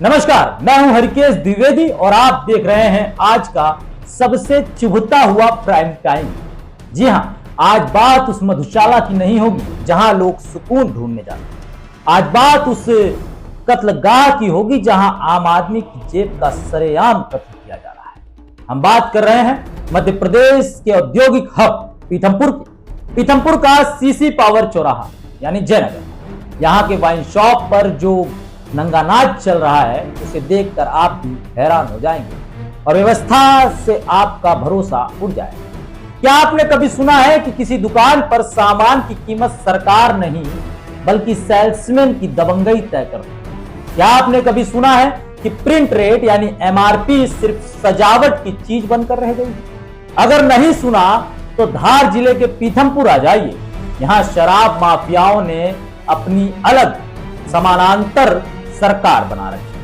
नमस्कार, मैं हूं हरिकेश द्विवेदी और आप देख रहे हैं आज का सबसे चुभता हुआ प्राइम टाइम। जी हां, आज बात उस मधुशाला की नहीं होगी जहां लोग सुकून ढूंढने जाते हैं। आज बात उस कत्लगाह की होगी जहां आम आदमी की जेब का सरेआम कत्ल किया जा रहा है। हम बात कर रहे हैं मध्य प्रदेश के औद्योगिक हब पीथमपुर का सीसी पावर चौराहा यानी जयनगर। यहाँ के वाइन शॉप पर जो नंगा नाच चल रहा है उसे देखकर आप भी हैरान हो जाएंगे और व्यवस्था से आपका भरोसा उड़ जाएगा। क्या आपने कभी सुना है कि किसी दुकान पर सामान की कीमत सरकार नहीं बल्कि सेल्समैन की दबंगई तय करती है? क्या आपने कभी सुना है कि प्रिंट रेट यानी एमआरपी सिर्फ सजावट की चीज बनकर रह गई? अगर नहीं सुना तो धार जिले के पीथमपुर आ जाइए। यहाँ शराब माफियाओं ने अपनी अलग समानांतर सरकार बना रखी है।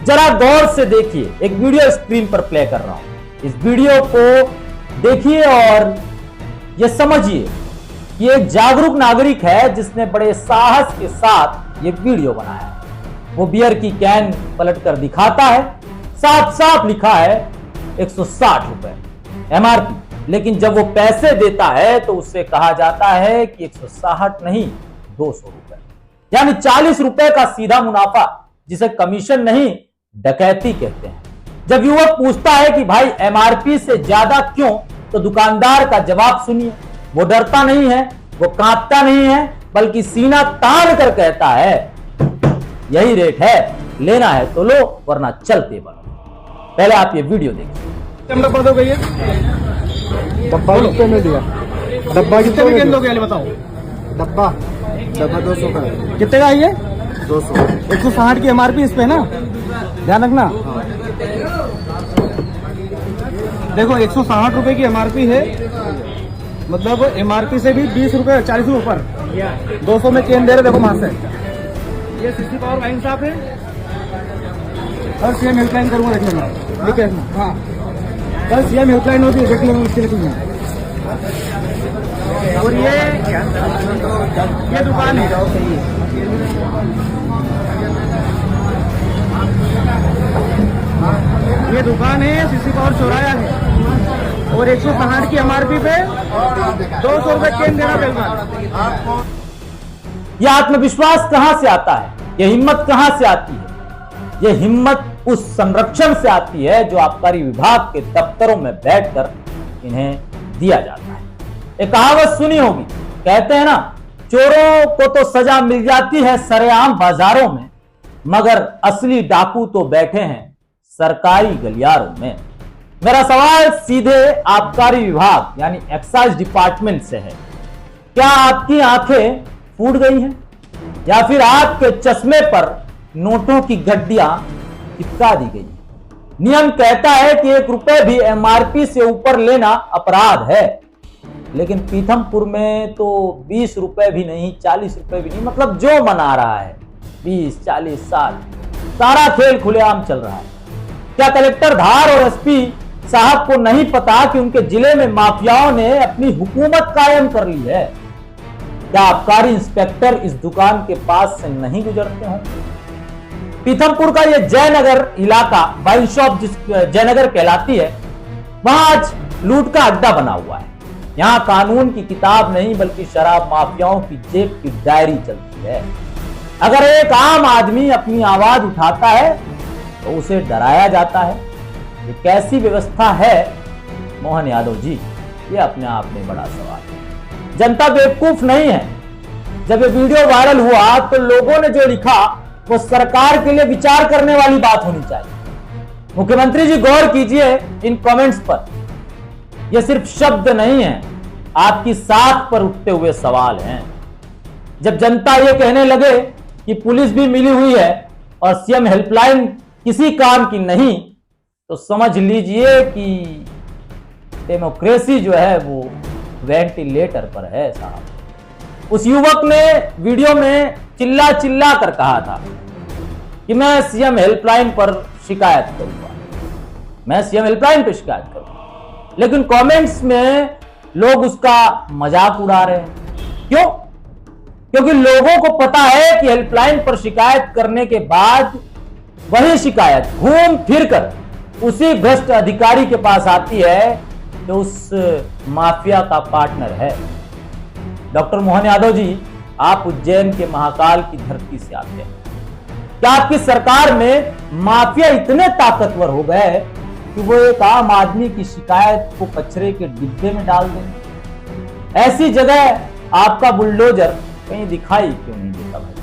जरा गौर से देखिए, एक वीडियो स्क्रीन पर प्ले कर रहा हूं। इस वीडियो को देखिए और यह समझिए कि एक जागरूक नागरिक है जिसने बड़े साहस के साथ ये वीडियो बनाया है। वो बियर की कैन पलट कर दिखाता है, साफ साफ लिखा है 160 रुपए एमआरपी, लेकिन जब वो पैसे देता है तो उससे कहा जाता है कि 160 नहीं 200 रुपए, यानी 40 रुपए का सीधा मुनाफा, जिसे कमीशन नहीं डकैती कहते हैं। जब युवक पूछता है कि भाई एमआरपी से ज्यादा क्यों, तो दुकानदार का जवाब सुनिए। वो डरता नहीं है, वो कांपता नहीं है, बल्कि सीना तान कर कहता है यही रेट है, लेना है तो लो वरना चलते बनो। पहले आप ये वीडियो देखिए। डब्बा कितने में दिया? डब्बा कितने में दोगे बताओ? डब्बा 200 का है। कितने का है ये? 200। 160 की एमआरपी इस पे ना, ध्यान रखना। देखो 160 रुपए की एमआरपी है, मतलब एमआरपी से भी 20 रुपए 40 रुपए ऊपर 200 में चेन दे रहे। देखो वहां से ये सीसी पावर वाइन शॉप है और सीएम हेल्पलाइन करूंगा, देख लेना, ठीक है? हाँ, कल सीएम हेल्पलाइन होती है, देख लेना उसके लिए। और ये दुकान है, ये दुकान है सीसी पावर चौराहा है और 160 की एमआरपी पे 200 रुपए चेन देना पड़ेगा। यह आत्मविश्वास कहां से आता है? यह हिम्मत कहां से आती है? यह हिम्मत उस संरक्षण से आती है जो आबकारी विभाग के दफ्तरों में बैठकर इन्हें दिया जाता है। एक कहावत सुनी होगी, कहते हैं ना, चोरों को तो सजा मिल जाती है सरेआम बाजारों में, मगर असली डाकू तो बैठे हैं सरकारी गलियारों में। मेरा सवाल सीधे आबकारी विभाग यानी एक्साइज डिपार्टमेंट से है। क्या आपकी आंखें फूट गई हैं या फिर आपके चश्मे पर नोटों की गड्डियां चिपका दी गई? नियम कहता है कि 1 रुपए भी एमआरपी से ऊपर लेना अपराध है, लेकिन पीथमपुर में तो 20 रुपए भी नहीं, 40 रुपए भी नहीं, मतलब जो मना रहा है 20, 40, 60, सारा खेल खुलेआम चल रहा है। क्या कलेक्टर धार और एसपी साहब को नहीं पता कि उनके जिले में माफियाओं ने अपनी हुकूमत कायम कर ली है? क्या आबकारी इंस्पेक्टर इस दुकान के पास से नहीं गुजरते हों? पीथमपुर का यह जयनगर इलाका, वाइन शॉप जिस जयनगर कहलाती है, वहां आज लूट का अड्डा बना हुआ है। यहाँ कानून की किताब नहीं बल्कि शराब माफियाओं की जेब की डायरी चलती है। अगर एक आम आदमी अपनी आवाज उठाता है तो उसे डराया जाता है। ये कैसी व्यवस्था है मोहन यादव जी? ये अपने आप में बड़ा सवाल है। जनता बेवकूफ नहीं है। जब ये वीडियो वायरल हुआ तो लोगों ने जो लिखा वो सरकार के लिए विचार करने वाली बात होनी चाहिए। मुख्यमंत्री जी गौर कीजिए इन कमेंट्स पर। यह सिर्फ शब्द नहीं है, आपकी साख पर उठते हुए सवाल हैं। जब जनता यह कहने लगे कि पुलिस भी मिली हुई है और सीएम हेल्पलाइन किसी काम की नहीं, तो समझ लीजिए कि डेमोक्रेसी जो है वो वेंटिलेटर पर है साहब। उस युवक ने वीडियो में चिल्ला चिल्ला कर कहा था कि मैं सीएम हेल्पलाइन पर शिकायत करूंगा, मैं सीएम हेल्पलाइन पर शिकायत करूंगा, लेकिन कमेंट्स में लोग उसका मजाक उड़ा रहे हैं। क्यों? क्योंकि लोगों को पता है कि हेल्पलाइन पर शिकायत करने के बाद वही शिकायत घूम फिरकर उसी भ्रष्ट अधिकारी के पास आती है जो उस माफिया का पार्टनर है। डॉक्टर मोहन यादव जी, आप उज्जैन के महाकाल की धरती से आते हैं। क्या आपकी सरकार में माफिया इतने ताकतवर हो गए कि वो एक आम आदमी की शिकायत को कचरे के डिब्बे में डाल दें? ऐसी जगह आपका बुलडोजर कहीं दिखाई क्यों नहीं देता भाई?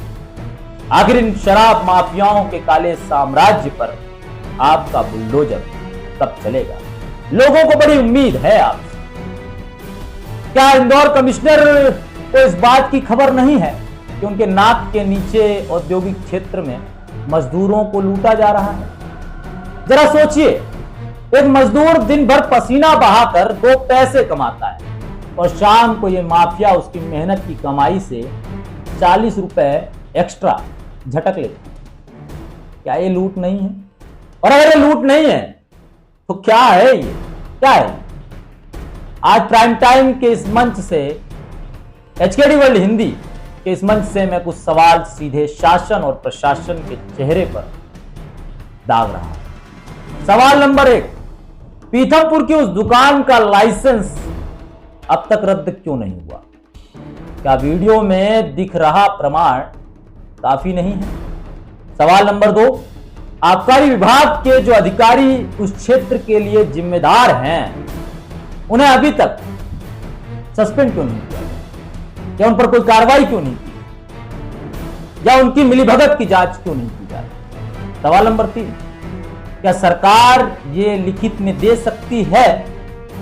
आखिर इन शराब माफियाओं के काले साम्राज्य पर आपका बुलडोजर कब चलेगा? लोगों को बड़ी उम्मीद है आपसे। क्या इंदौर कमिश्नर को इस बात की खबर नहीं है कि उनके नाक के नीचे औद्योगिक क्षेत्र में मजदूरों को लूटा जा रहा है? जरा सोचिए, एक मजदूर दिन भर पसीना बहाकर 2 पैसे कमाता है और शाम को ये माफिया उसकी मेहनत की कमाई से 40 रुपए एक्स्ट्रा झटक लेता है। क्या ये लूट नहीं है? और अगर ये लूट नहीं है तो क्या है? ये क्या है? आज प्राइम टाइम के इस मंच से, एचकेडी वर्ल्ड हिंदी के इस मंच से मैं कुछ सवाल सीधे शासन और प्रशासन के चेहरे पर दाग रहा हूं। सवाल नंबर 1, पीथमपुर की उस दुकान का लाइसेंस अब तक रद्द क्यों नहीं हुआ? क्या वीडियो में दिख रहा प्रमाण काफी नहीं है? सवाल नंबर 2, आबकारी विभाग के जो अधिकारी उस क्षेत्र के लिए जिम्मेदार हैं, उन्हें अभी तक सस्पेंड क्यों नहीं किया? या उन पर कोई कार्रवाई क्यों नहीं की? या उनकी मिलीभगत की जांच क्यों नहीं की जा रही? सवाल नंबर 3, क्या सरकार ये लिखित में दे सकती है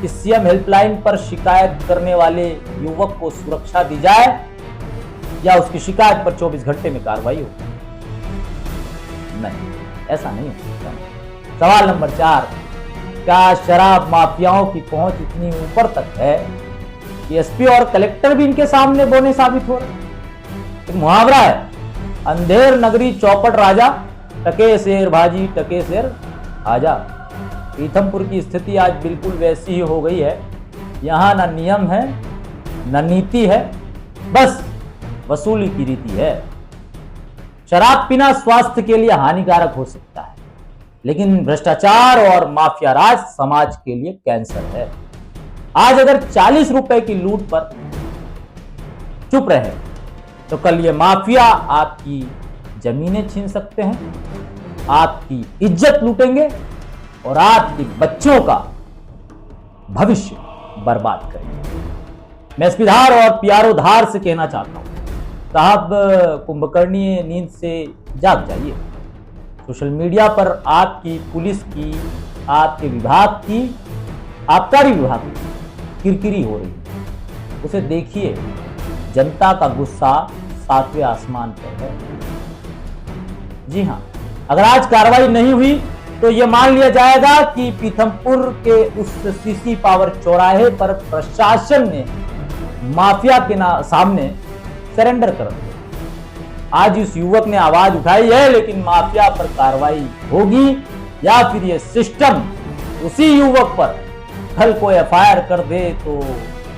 कि सीएम हेल्पलाइन पर शिकायत करने वाले युवक को सुरक्षा दी जाए या उसकी शिकायत पर 24 घंटे में कार्रवाई हो? नहीं, ऐसा नहीं हो सकता। सवाल नंबर 4, क्या शराब माफियाओं की पहुंच इतनी ऊपर तक है कि एसपी और कलेक्टर भी इनके सामने बोने साबित हो रहे? एक मुहावरा है, अंधेर नगरी चौपट राजा, टके शेर भाजी टके शेर आजा। पीथमपुर की स्थिति आज बिल्कुल वैसी ही हो गई है। यहां ना नियम है, ना नीति है, बस वसूली की रीति है। शराब पीना स्वास्थ्य के लिए हानिकारक हो सकता है, लेकिन भ्रष्टाचार और माफिया राज समाज के लिए कैंसर है। आज अगर 40 रुपए की लूट पर चुप रहे तो कल ये माफिया आपकी जमीनें छीन सकते हैं, आपकी इज्जत लूटेंगे और आपके बच्चों का भविष्य बर्बाद करेंगे। मैं एसपी-धार और पीआरओ धार से कहना चाहता हूं, साहब कुंभकर्णीय नींद से जाग जाइए। सोशल मीडिया पर आपकी, पुलिस की, आपके विभाग की, आबकारी विभाग की किरकिरी हो रही है। उसे देखिए, जनता का गुस्सा 7वें आसमान पर है। जी हां, अगर आज कार्रवाई नहीं हुई तो यह मान लिया जाएगा कि पीथमपुर के उस सीसी पावर चौराहे पर प्रशासन ने माफिया के सामने सरेंडर कर दिया। आज इस युवक ने आवाज उठाई है, लेकिन माफिया पर कार्रवाई होगी या फिर ये सिस्टम उसी युवक पर कल को एफआईआर कर दे तो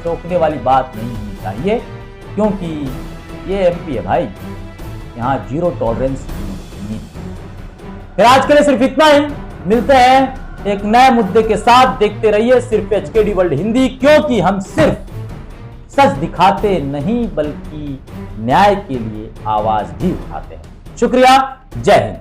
चौंकने वाली बात नहीं होनी चाहिए, क्योंकि ये एमपी है भाई, यहाँ 0 टॉलरेंस की नीति। फिर आज के लिए सिर्फ इतना ही, मिलते हैं एक नए मुद्दे के साथ। देखते रहिए सिर्फ एचकेडी वर्ल्ड हिंदी, क्योंकि हम सिर्फ सच दिखाते नहीं बल्कि न्याय के लिए आवाज भी उठाते हैं। शुक्रिया, जय हिंद।